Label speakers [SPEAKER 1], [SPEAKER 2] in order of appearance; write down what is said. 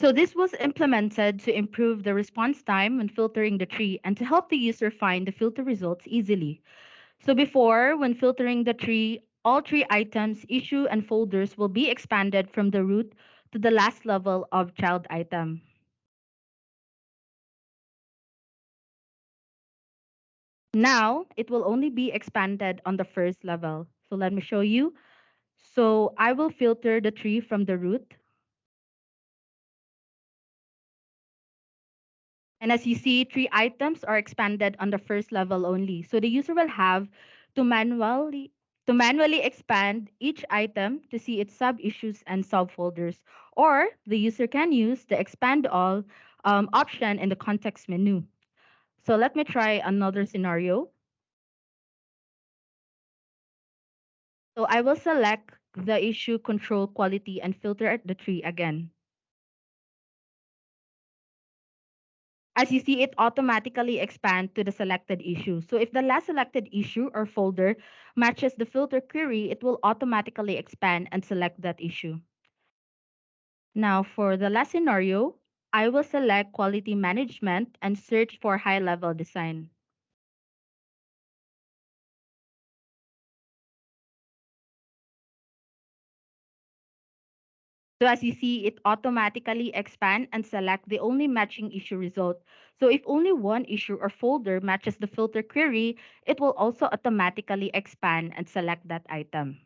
[SPEAKER 1] So this was implemented to improve the response time when filtering the tree and to help the user find the filter results easily. So before, when filtering the tree, all tree items, issue, and folders will be expanded from the root to the last level of child item. Now, it will only be expanded on the first level. So let me show you. So I will filter the tree from the root. And as you see, tree items are expanded on the first level only. So the user will have to manually expand each item to see its sub-issues and subfolders. Or the user can use the expand all option in the context menu. So let me try another scenario. So I will select the issue control quality and filter at the tree again. As you see, it automatically expands to the selected issue. So if the last selected issue or folder matches the filter query, it will automatically expand and select that issue. Now for the last scenario, I will select quality management and search for high level design. So as you see, it automatically expand and select the only matching issue result. So if only one issue or folder matches the filter query, it will also automatically expand and select that item.